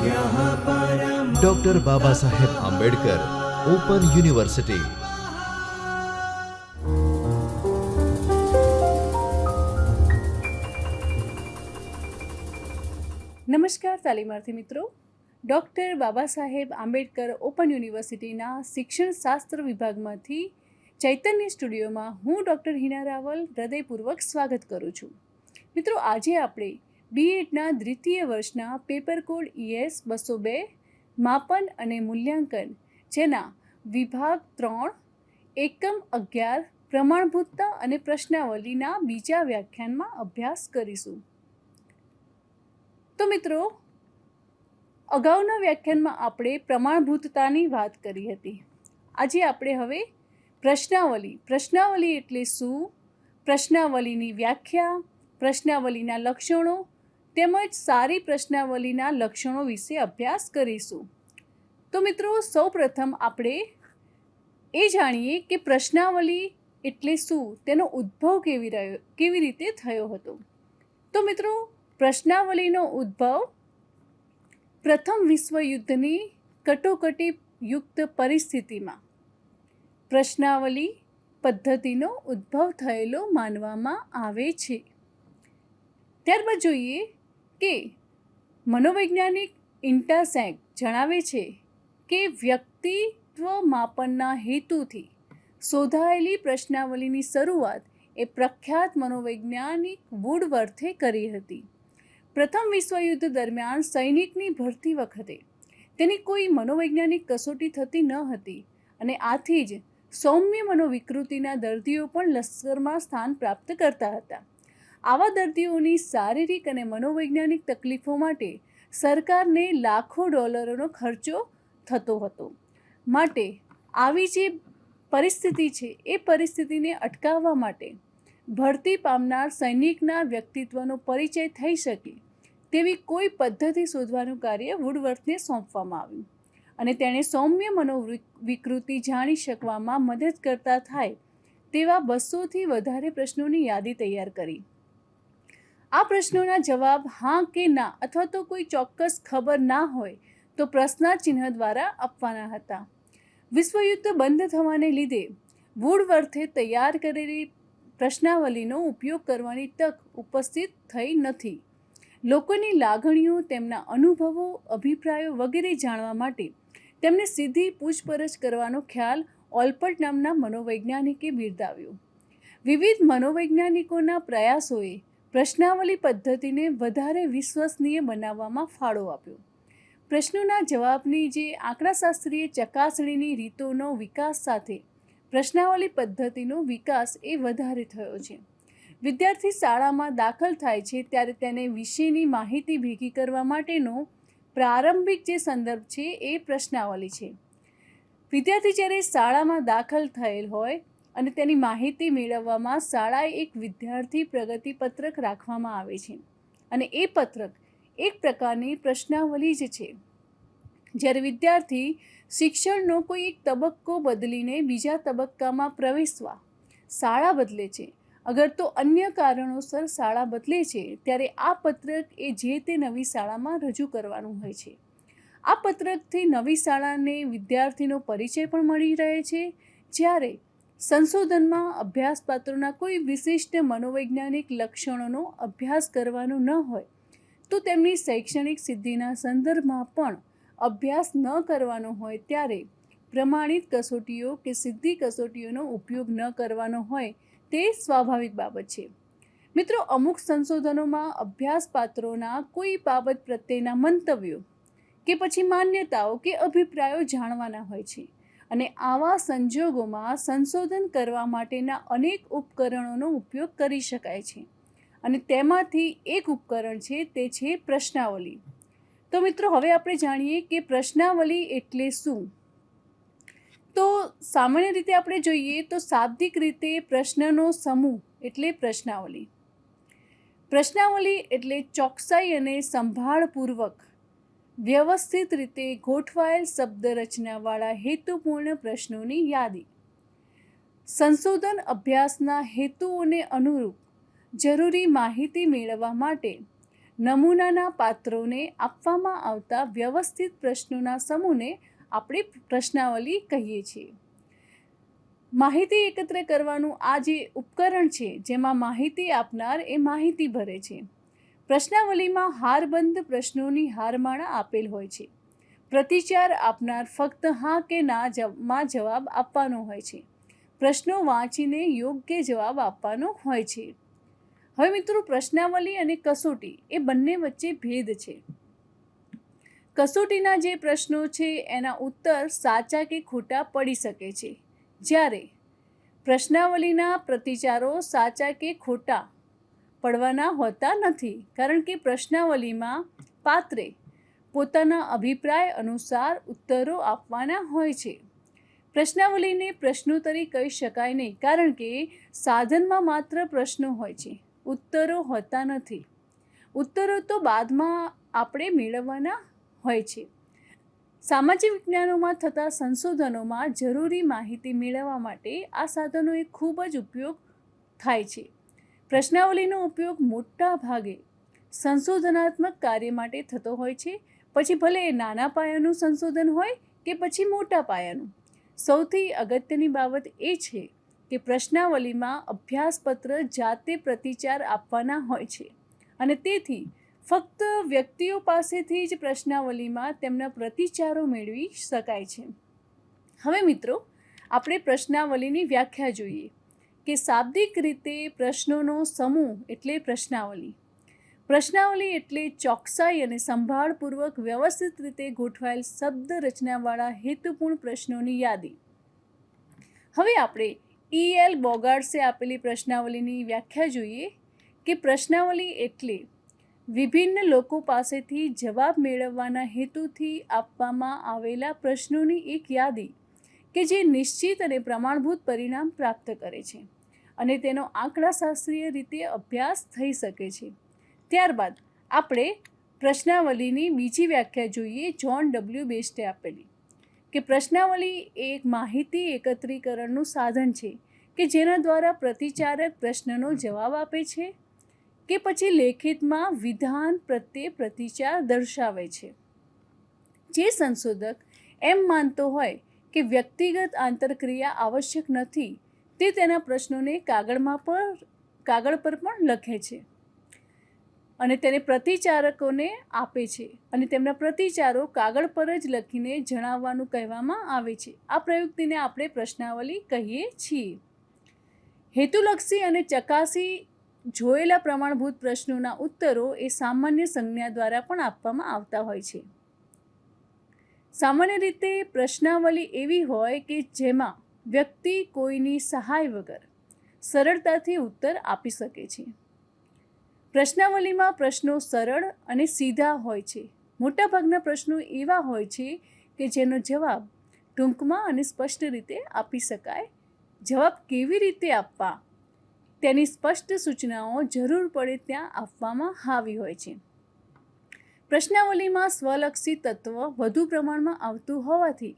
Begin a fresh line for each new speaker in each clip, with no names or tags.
Doctor Baba Saheb Ambedkar open university.
નમસ્કાર તાલીમાર્થી મિત્રો. Doctor Baba Saheb Ambedkar open યુનિવર્સિટીના શિક્ષણ શાસ્ત્ર વિભાગમાંથી ચૈતન્ય સ્ટુડિયોમાં હું ડૉક્ટર હિના રાવલ હૃદયપૂર્વક સ્વાગત કરું છું. મિત્રો, આજે આપણે બીએડના દ્વિતીય વર્ષના પેપર કોડ ES 202 માપન અને મૂલ્યાંકન, જેના વિભાગ 3 એકમ 11 પ્રમાણભૂતતા અને પ્રશ્નાવલીના બીજા વ્યાખ્યાનમાં અભ્યાસ કરીશું. તો મિત્રો, અગાઉના વ્યાખ્યાનમાં આપણે પ્રમાણભૂતતાની વાત કરી હતી. આજે આપણે હવે પ્રશ્નાવલી એટલે શું, પ્રશ્નાવલીની વ્યાખ્યા, પ્રશ્નાવલીના લક્ષણો તેમજ સારી પ્રશ્નાવલીના લક્ષણો વિશે અભ્યાસ કરીશું. તો મિત્રો, સૌપ્રથમ આપણે એ જાણીએ કે પ્રશ્નાવલી એટલે શું, તેનો ઉદ્ભવ કેવી રીતે થયો હતો. તો મિત્રો, પ્રશ્નાવલીનો ઉદ્ભવ પ્રથમ વિશ્વયુદ્ધની કટોકટીયુક્ત પરિસ્થિતિમાં પ્રશ્નાવલી પદ્ધતિનો ઉદ્ભવ થયેલો માનવામાં આવે છે. ત્યારબાદ જોઈએ કે મનોવૈજ્ઞાનિક ઇન્ટાસેંગ જણાવે છે કે વ્યક્તિત્વ માપનના હેતુથી શોધાયેલી પ્રશ્નાવલીની શરૂઆત એ પ્રખ્યાત મનોવૈજ્ઞાનિક વુડવર્થે કરી હતી. પ્રથમ વિશ્વયુદ્ધ દરમિયાન સૈનિકની ભરતી વખતે તેની કોઈ મનોવૈજ્ઞાનિક કસોટી થતી ન હતી અને આથી જ સૌમ્ય મનોવિકૃતિના દર્દીઓ પણ લશ્કરમાં સ્થાન પ્રાપ્ત કરતા હતા. આવા દર્દીઓની શારીરિક અને મનોવૈજ્ઞાનિક તકલીફો માટે સરકારને લાખો ડોલરોનો ખર્ચો થતો હતો. માટે આવી જે પરિસ્થિતિ છે એ પરિસ્થિતિને અટકાવવા માટે ભરતી પામનાર સૈનિકના વ્યક્તિત્વનો પરિચય થઈ શકે તેવી કોઈ પદ્ધતિ શોધવાનું કાર્ય વુડવર્થને સોંપવામાં આવ્યું અને તેણે સૌમ્ય મનોવિકૃતિ જાણી શકવામાં મદદ કરતા થાય તેવા 200થી વધારે પ્રશ્નોની યાદી તૈયાર કરી. આ પ્રશ્નોના જવાબ હા કે ના અથવા તો કોઈ ચોક્કસ ખબર ના હોય તો પ્રશ્નાર્થ ચિહ્ન દ્વારા આપવાના હતા. વિશ્વયુદ્ધ બંધ થવાને લીધે વુડવર્થે તૈયાર કરેલી પ્રશ્નાવલીનો ઉપયોગ કરવાની તક ઉપસ્થિત થઈ નથી. લોકોની લાગણીઓ, તેમના અનુભવો, અભિપ્રાયો વગેરે જાણવા માટે તેમને સીધી પૂછપરછ કરવાનો ખ્યાલ ઓલ્પર્ટ નામના મનોવૈજ્ઞાનિકે બિરદાવ્યો. વિવિધ મનોવૈજ્ઞાનિકોના પ્રયાસોએ પ્રશ્નાવલી પદ્ધતિને વધારે વિશ્વસનીય બનાવવામાં ફાળો આપ્યો. પ્રશ્નોના જવાબની જે આંકડાશાસ્ત્રીય ચકાસણીની રીતોનો વિકાસ સાથે પ્રશ્નાવલી પદ્ધતિનો વિકાસ એ વધારે થયો છે. વિદ્યાર્થી શાળામાં દાખલ થાય છે ત્યારે તેને વિશેની માહિતી ભેગી કરવા માટેનો પ્રારંભિક જે સંદર્ભ છે એ પ્રશ્નાવલી છે. વિદ્યાર્થી જ્યારે શાળામાં દાખલ થયેલ હોય અને તેની માહિતી મેળવવામાં શાળાએ એક વિદ્યાર્થી પ્રગતિ પત્રક રાખવામાં આવે છે અને એ પત્રક એક પ્રકારની પ્રશ્નાવલી જ છે. જ્યારે વિદ્યાર્થી શિક્ષણનો કોઈ એક તબક્કો બદલીને બીજા તબક્કામાં પ્રવેશવા શાળા બદલે છે, અગર તો અન્ય કારણોસર શાળા બદલે છે, ત્યારે આ પત્રક એ જે તે નવી શાળામાં રજૂ કરવાનું હોય છે. આ પત્રકથી નવી શાળાને વિદ્યાર્થીનો પરિચય પણ મળી રહે છે. જ્યારે સંશોધનમાં અભ્યાસપાત્રોના કોઈ વિશિષ્ટ મનોવૈજ્ઞાનિક લક્ષણોનો અભ્યાસ કરવાનો ન હોય તો તેમની શૈક્ષણિક સિદ્ધિના સંદર્ભમાં પણ અભ્યાસ ન કરવાનો હોય ત્યારે પ્રમાણિત કસોટીઓ કે સિદ્ધિ કસોટીઓનો ઉપયોગ ન કરવાનો હોય તે સ્વાભાવિક બાબત છે. મિત્રો, અમુક સંશોધનોમાં અભ્યાસપાત્રોના કોઈ બાબત પ્રત્યેના મંતવ્યો કે પછી માન્યતાઓ કે અભિપ્રાયો જાણવાના હોય છે અને આવા સંજોગોમાં સંશોધન કરવા માટેના અનેક ઉપકરણોનો ઉપયોગ કરી શકાય છે અને તેમાંથી એક ઉપકરણ છે તે છે પ્રશ્નાવલી. તો મિત્રો, હવે આપણે જાણીએ કે પ્રશ્નાવલી એટલે શું. તો સામાન્ય રીતે આપણે જોઈએ તો શાબ્દિક રીતે પ્રશ્નનો સમૂહ એટલે પ્રશ્નાવલી. પ્રશ્નાવલી એટલે ચોકસાઈ અને સંભાળપૂર્વક વ્યવસ્થિત રીતે ગોઠવાયેલ શબ્દ રચનાવાળા હેતુપૂર્ણ પ્રશ્નોની યાદી. સંશોધન અભ્યાસના હેતુઓને અનુરૂપ જરૂરી માહિતી મેળવવા માટે નમૂનાના પાત્રોને આપવામાં આવતા વ્યવસ્થિત પ્રશ્નોના સમૂહને આપણે પ્રશ્નાવલી કહીએ છીએ. માહિતી એકત્ર કરવાનું આ જે ઉપકરણ છે, જેમાં માહિતી આપનાર એ માહિતી ભરે છે. પ્રશ્નાવલીમાં હારબંધ પ્રશ્નોની હારમાળા આપેલ હોય છે. પ્રતિચાર આપનાર ફક્ત હા કે માં જવાબ આપવાનો હોય છે. પ્રશ્નો વાંચીને યોગ્ય જવાબ આપવાનો હોય છે. હવે મિત્રો, પ્રશ્નાવલી અને કસોટી એ બંને વચ્ચે ભેદ છે. કસોટીના જે પ્રશ્નો છે એના ઉત્તર સાચા કે ખોટા પડી શકે છે, જ્યારે પ્રશ્નાવલીના પ્રતિચારો સાચા કે ખોટા પડવાના હોતા નથી, કારણ કે પ્રશ્નાવલીમાં પાત્રે પોતાના અભિપ્રાય અનુસાર ઉત્તરો આપવાના હોય છે. પ્રશ્નાવલીને પ્રશ્નોત્તરી કહી શકાય નહીં, કારણ કે સાધનમાં માત્ર પ્રશ્નો હોય છે, ઉત્તરો હોતા નથી. ઉત્તરો તો બાદમાં આપણે મેળવવાના હોય છે. સામાજિક વિજ્ઞાનોમાં થતા સંશોધનોમાં જરૂરી માહિતી મેળવવા માટે આ સાધનો ખૂબ જ ઉપયોગ થાય છે. પ્રશ્નાવલીનો ઉપયોગ મોટા ભાગે સંશોધનાત્મક કાર્ય માટે થતો હોય છે, પછી ભલે એ નાના પાયાનું સંશોધન હોય કે પછી મોટા પાયાનું. સૌથી અગત્યની બાબત એ છે કે પ્રશ્નાવલીમાં અભ્યાસપત્ર જાતે પ્રતિચાર આપવાના હોય છે, અને તેથી ફક્ત વ્યક્તિઓ પાસેથી જ પ્રશ્નાવલીમાં તેમના પ્રતિચારો મેળવી શકાય છે. હવે મિત્રો, આપણે પ્રશ્નાવલીની વ્યાખ્યા જોઈએ કે શાબ્દિક રીતે પ્રશ્નોનો સમૂહ એટલે પ્રશ્નાવલી. પ્રશ્નાવલી એટલે ચોકસાઈ અને સંભાળપૂર્વક વ્યવસ્થિત રીતે ગોઠવાયેલ શબ્દ રચનાવાળા હેતુપૂર્ણ પ્રશ્નોની યાદી. હવે આપણે E.L. બોગાર્ટ્સે આપેલી પ્રશ્નાવલીની વ્યાખ્યા જોઈએ કે પ્રશ્નાવલી એટલે વિભિન્ન લોકો પાસેથી જવાબ મેળવવાના હેતુથી આપવામાં આવેલા પ્રશ્નોની એક યાદી કે જે નિશ્ચિત અને પ્રમાણભૂત પરિણામ પ્રાપ્ત કરે છે, અને તેનો આંકડાશાસ્ત્રીય રીતે અભ્યાસ થઈ શકે છે. ત્યારબાદ આપણે પ્રશ્નાવલીની બીજી વ્યાખ્યા જોઈએ, જ્હોન ડબલ્યુ બેસ્ટે આપેલી કે પ્રશ્નાવલી એ એક માહિતી એકત્રીકરણનું સાધન છે કે જેના દ્વારા પ્રતિચારક પ્રશ્નનો જવાબ આપે છે કે પછી લેખિતમાં વિધાન પ્રત્યે પ્રતિચાર દર્શાવે છે. જે સંશોધક એમ માનતો હોય કે વ્યક્તિગત આંતરક્રિયા આવશ્યક નથી, તે તેના પ્રશ્નોને કાગળ પર પણ લખે છે અને તેને પ્રતિચારકોને આપે છે, અને તેમના પ્રતિચારો કાગળ પર જ લખીને જણાવવાનું કહેવામાં આવે છે. આ પ્રયુક્તિને આપણે પ્રશ્નાવલી કહીએ છીએ. હેતુલક્ષી અને ચકાસી જોયેલા પ્રમાણભૂત પ્રશ્નોના ઉત્તરો એ સામાન્ય સંજ્ઞા દ્વારા પણ આપવામાં આવતા હોય છે. સામાન્ય રીતે પ્રશ્નાવલી એવી હોય કે જેમાં વ્યક્તિ કોઈની સહાય વગર સરળતાથી ઉત્તર આપી શકે છે. પ્રશ્નાવલીમાં પ્રશ્નો સરળ અને સીધા હોય છે. મોટાભાગના પ્રશ્નો એવા હોય છે કે જેનો જવાબ ટૂંકમાં અને સ્પષ્ટ રીતે આપી શકાય. જવાબ કેવી રીતે આપવા તેની સ્પષ્ટ સૂચનાઓ જરૂર પડે ત્યાં આપવામાં આવી હોય છે. પ્રશ્નાવલીમાં સ્વલક્ષી તત્વ વધુ પ્રમાણમાં આવતું હોવાથી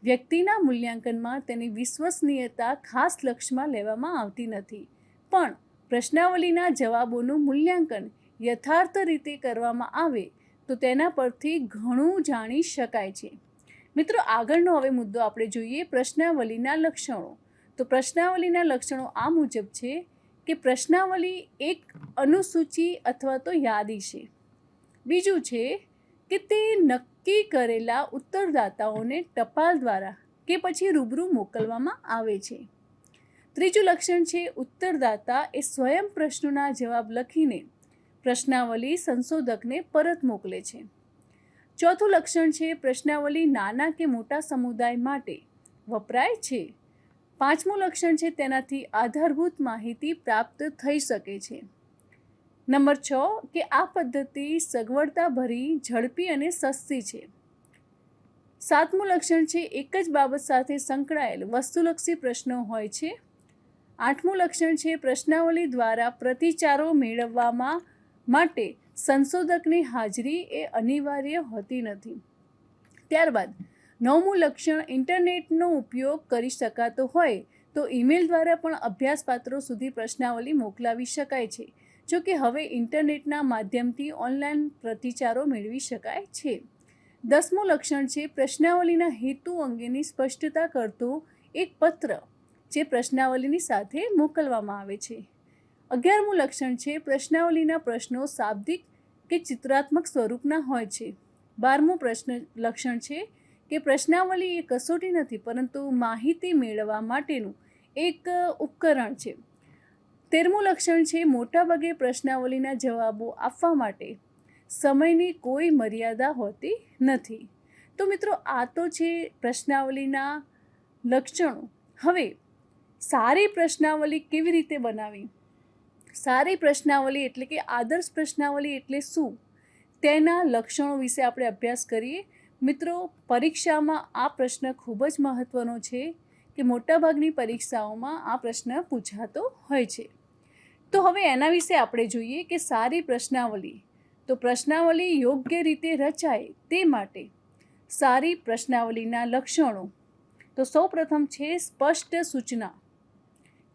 વ્યક્તિના મૂલ્યાંકનમાં તેની વિશ્વસનીયતા ખાસ લક્ષમાં લેવામાં આવતી નથી, પણ પ્રશ્નાવલીના જવાબોનું મૂલ્યાંકન યથાર્થ રીતે કરવામાં આવે તો તેના પરથી ઘણું જાણી શકાય છે. મિત્રો, આગળનો હવે મુદ્દો આપણે જોઈએ, પ્રશ્નાવલીના લક્ષણો. તો પ્રશ્નાવલીના લક્ષણો આ મુજબ છે કે પ્રશ્નાવલી એક અનુસૂચિ અથવા તો યાદી છે. બીજું છે કે તે નક્કી કરેલા ઉત્તરદાતાઓને ટપાલ દ્વારા કે પછી રૂબરૂ મોકલવામાં આવે છે. ત્રીજું લક્ષણ છે ઉત્તરદાતા એ સ્વયં પ્રશ્નોના જવાબ લખીને પ્રશ્નાવલી સંશોધકને પરત મોકલે છે. ચોથું લક્ષણ છે પ્રશ્નાવલી નાના કે મોટા સમુદાય માટે વપરાય છે. પાંચમું લક્ષણ છે તેનાથી આધારભૂત માહિતી પ્રાપ્ત થઈ શકે છે. નંબર 6 કે આ પદ્ધતિ સગવડતાભરી, ઝડપી અને સસ્તી છે. સાતમું લક્ષણ છે એક જ બાબત સાથે સંકળાયેલ વસ્તુલક્ષી પ્રશ્નો હોય છે. આઠમું લક્ષણ છે પ્રશ્નાવલી દ્વારા પ્રતિચારો મેળવવામાં માટે સંશોધકની હાજરી એ અનિવાર્ય હોતી નથી. ત્યારબાદ નવમું લક્ષણ ઇન્ટરનેટનો ઉપયોગ કરી શકાતો હોય તો ઈમેલ દ્વારા પણ અભ્યાસપાત્રો સુધી પ્રશ્નાવલી મોકલાવી શકાય છે. જો કે હવે ઇન્ટરનેટના માધ્યમથી ઓનલાઈન પ્રતિચારો મેળવી શકાય છે. 10મું લક્ષણ છે પ્રશ્નાવલીના હેતુ અંગેની સ્પષ્ટતા કરતો એક પત્ર જે પ્રશ્નાવલીની સાથે મોકલવામાં આવે છે. 11મું લક્ષણ છે પ્રશ્નાવલીના પ્રશ્નો શાબ્દિક કે ચિત્રાત્મક સ્વરૂપના હોય છે. 12મું લક્ષણ છે કે પ્રશ્નાવલી એ કસોટી નથી પરંતુ માહિતી મેળવવા માટેનું એક ઉપકરણ છે. 13મું લક્ષણ છે મોટાભાગે પ્રશ્નાવલીના જવાબો આપવા માટે સમયની કોઈ મર્યાદા હોતી નથી. તો મિત્રો આ તો છે પ્રશ્નાવલીના લક્ષણો. હવે સારી પ્રશ્નાવલી કેવી રીતે બનાવી? સારી પ્રશ્નાવલી એટલે કે આદર્શ પ્રશ્નાવલી એટલે શું તેના લક્ષણો વિશે આપણે અભ્યાસ કરીએ. મિત્રો, પરીક્ષામાં આ પ્રશ્ન ખૂબ જ મહત્ત્વનો છે કે મોટાભાગની પરીક્ષાઓમાં આ પ્રશ્ન પૂછાતો હોય છે. તો હવે એના વિશે આપણે જોઈએ કે સારી પ્રશ્નાવલી. તો પ્રશ્નાવલી યોગ્ય રીતે રચાય તે માટે સારી પ્રશ્નાવલીના લક્ષણો. તો સૌપ્રથમ છે સ્પષ્ટ સૂચના,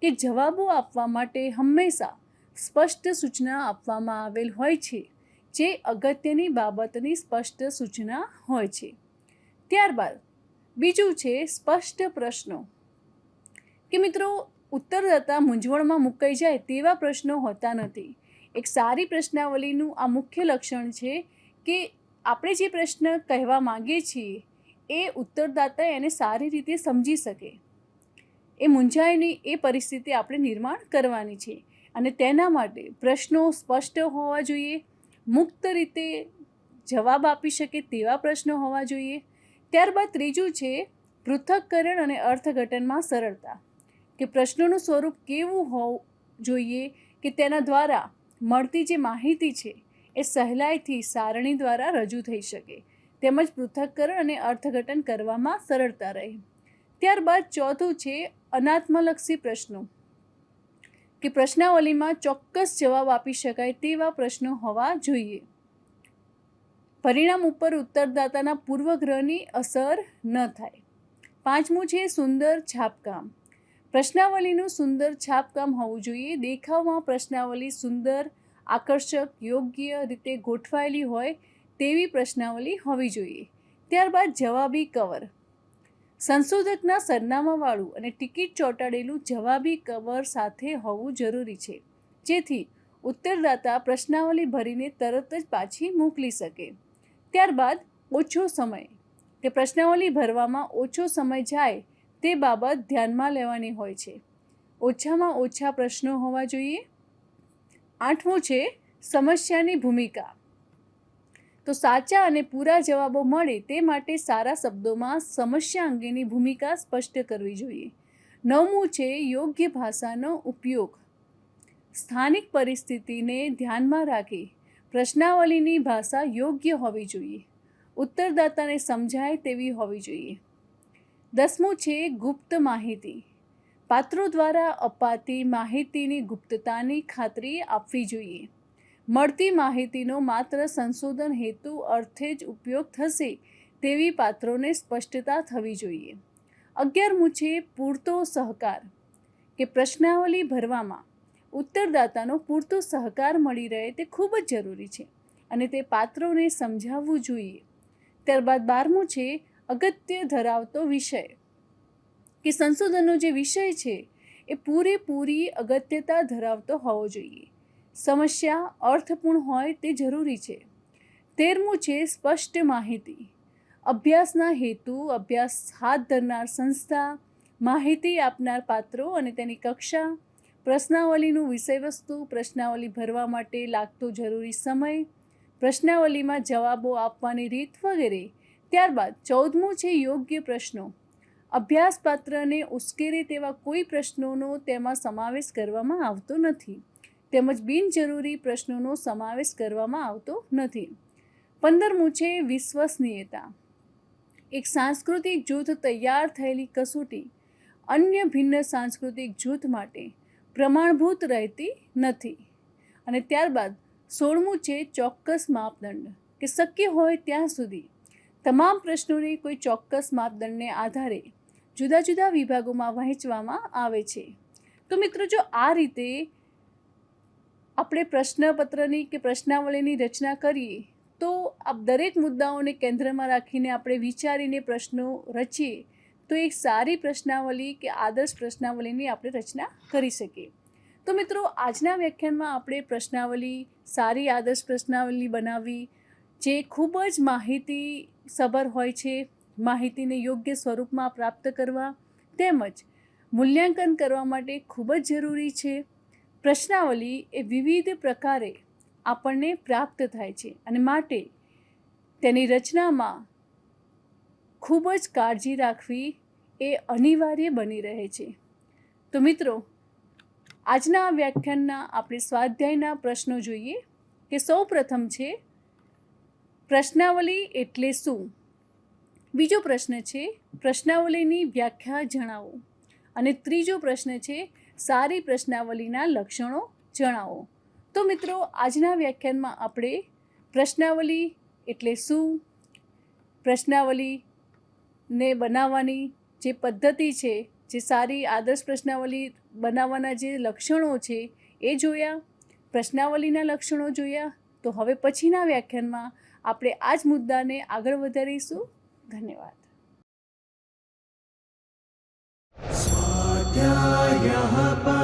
કે જવાબો આપવા માટે હંમેશા સ્પષ્ટ સૂચના આપવામાં આવેલ હોય છે, જે અગત્યની બાબતની સ્પષ્ટ સૂચના હોય છે. ત્યારબાદ બીજું છે સ્પષ્ટ પ્રશ્નો, કે મિત્રો ઉત્તરદાતા મૂંઝવણમાં મુકાઈ જાય તેવા પ્રશ્નો હોતા નથી. એક સારી પ્રશ્નાવલીનું આ મુખ્ય લક્ષણ છે કે આપણે જે પ્રશ્ન કહેવા માંગીએ છીએ એ ઉત્તરદાતા એને સારી રીતે સમજી શકે, એ મૂંઝાય નહીં એ પરિસ્થિતિ આપણે નિર્માણ કરવાની છે. અને તેના માટે પ્રશ્નો સ્પષ્ટ હોવા જોઈએ, મુક્ત રીતે જવાબ આપી શકે તેવા પ્રશ્નો હોવા જોઈએ. ત્યારબાદ ત્રીજું છે પૃથક્કરણ અને અર્થઘટનમાં સરળતા, કે પ્રશ્નોનું સ્વરૂપ કેવું હોવું જોઈએ કે તેના દ્વારા મળતી જે માહિતી છે એ સહેલાઈથી સારણી દ્વારા રજૂ થઈ શકે, તેમજ પૃથક્કરણ અને અર્થઘટન કરવામાં સરળતા રહે. ત્યારબાદ ચોથું છે અનાત્મલક્ષી પ્રશ્નો, કે પ્રશ્નાવલીમાં ચોક્કસ જવાબ આપી શકાય તેવા પ્રશ્નો હોવા જોઈએ. પરિણામ ઉપર ઉત્તરદાતાના પૂર્વગ્રહની અસર ન થાય. 5મું છે સુંદર છાપકામ. પ્રશ્નાવલીનું સુંદર છાપકામ હોવું જોઈએ. દેખાવમાં પ્રશ્નાવલી સુંદર, આકર્ષક, યોગ્ય રીતે ગોઠવાયેલી હોય તેવી પ્રશ્નાવલી હોવી જોઈએ. ત્યારબાદ જવાબી કવર. સંશોધકના સરનામાવાળું અને ટિકિટ ચોંટાડેલું જવાબી કવર સાથે હોવું જરૂરી છે, જેથી ઉત્તરદાતા પ્રશ્નાવલી ભરીને તરત જ પાછી મોકલી શકે. ત્યારબાદ ઓછો સમય, કે પ્રશ્નાવલી ભરવામાં ઓછો સમય જાય તે બાબત ધ્યાનમાં લેવાની હોય છે. ઓછામાં ઓછા પ્રશ્નો હોવા જોઈએ. 8મું છે સમસ્યાની ભૂમિકા. તો સાચા અને પૂરા જવાબો મળે તે માટે સારા શબ્દોમાં સમસ્યા અંગેની ભૂમિકા સ્પષ્ટ કરવી જોઈએ. 9મું છે યોગ્ય ભાષાનો ઉપયોગ. સ્થાનિક પરિસ્થિતિને ધ્યાનમાં રાખી પ્રશ્નાવલીની ભાષા યોગ્ય હોવી જોઈએ, ઉત્તરદાતાને સમજાય તેવી હોવી જોઈએ. 10મું છે ગુપ્ત માહિતી. પાત્રો દ્વારા અપાતી માહિતીની ગુપ્તતાની ખાતરી આપવી જોઈએ. મળતી માહિતીનો માત્ર સંશોધન હેતુ અર્થે જ ઉપયોગ થશે તેવી પાત્રોને સ્પષ્ટતા થવી જોઈએ. 11મું છે પૂરતો સહકાર, કે પ્રશ્નાવલી ભરવામાં ઉત્તરદાતાનો પૂરતો સહકાર મળી રહે તે ખૂબ જ જરૂરી છે અને તે પાત્રોને સમજાવવું જોઈએ. ત્યારબાદ 12મું છે અગત્ય ધરાવતો વિષય, કે સંશોધનનો જે વિષય છે એ પૂરેપૂરી અગત્યતા ધરાવતો હોવો જોઈએ. સમસ્યા અર્થપૂર્ણ હોય તે જરૂરી છે. 13મું છે સ્પષ્ટ માહિતી. અભ્યાસના હેતુ, અભ્યાસ હાથ ધરનાર સંસ્થા, માહિતી આપનાર પાત્રો અને તેની કક્ષા, પ્રશ્નાવલીનું વિષયવસ્તુ, પ્રશ્નાવલી ભરવા માટે લાગતો જરૂરી સમય, પ્રશ્નાવલીમાં જવાબો આપવાની રીત વગેરે. ત્યારબાદ 14મું છે યોગ્ય પ્રશ્નો. અભ્યાસપાત્રને ઉશ્કેરે તેવા કોઈ પ્રશ્નોનો તેમાં સમાવેશ કરવામાં આવતો નથી, તેમજ બિનજરૂરી પ્રશ્નોનો સમાવેશ કરવામાં આવતો નથી. 15મું છે વિશ્વસનીયતા. એક સાંસ્કૃતિક જૂથ તૈયાર થયેલી કસોટી અન્ય ભિન્ન સાંસ્કૃતિક જૂથ માટે પ્રમાણભૂત રહેતી નથી. અને ત્યારબાદ 16મું છે ચોક્કસ માપદંડ, કે શક્ય હોય ત્યાં સુધી તમામ પ્રશ્નોને કોઈ ચોક્કસ માપદંડને આધારે જુદા જુદા વિભાગોમાં વહેંચવામાં આવે છે. તો મિત્રો, જો આ રીતે આપણે પ્રશ્નપત્રની કે પ્રશ્નાવલીની રચના કરીએ તો આ દરેક મુદ્દાઓને કેન્દ્રમાં રાખીને આપણે વિચારીને પ્રશ્નો રચીએ તો એક સારી પ્રશ્નાવલી કે આદર્શ પ્રશ્નાવલીની આપણે રચના કરી શકીએ. તો મિત્રો, આજના વ્યાખ્યાનમાં આપણે પ્રશ્નાવલી, સારી આદર્શ પ્રશ્નાવલી બનાવવી જે ખૂબ જ માહિતીસભર હોય છે, માહિતીને યોગ્ય સ્વરૂપમાં પ્રાપ્ત કરવા તેમજ મૂલ્યાંકન કરવા માટે ખૂબ જ જરૂરી છે. પ્રશ્નાવલી એ વિવિધ પ્રકારે આપણને પ્રાપ્ત થાય છે અને માટે તેની રચનામાં ખૂબ જ કાળજી રાખવી એ અનિવાર્ય બની રહે છે. તો મિત્રો, આજના વ્યાખ્યાનના આપણે સ્વાધ્યાયના પ્રશ્નો જોઈએ કે સૌ પ્રથમ છે પ્રશ્નાવલી એટલે શું. બીજો પ્રશ્ન છે પ્રશ્નાવલીની વ્યાખ્યા જણાવો અને ત્રીજો પ્રશ્ન છે સારી પ્રશ્નાવલીના લક્ષણો જણાવો. તો મિત્રો, આજના વ્યાખ્યાનમાં આપણે પ્રશ્નાવલી એટલે શું, પ્રશ્નાવલીને બનાવવાની જે પદ્ધતિ છે, જે સારી આદર્શ પ્રશ્નાવલી બનાવવાના જે લક્ષણો છે એ જોયા, પ્રશ્નાવલીના લક્ષણો જોયા. તો હવે પછીના વ્યાખ્યાનમાં આપણે આ જ મુદ્દાને આગળ વધારીશું. ધન્યવાદ.
स्वाध्यायः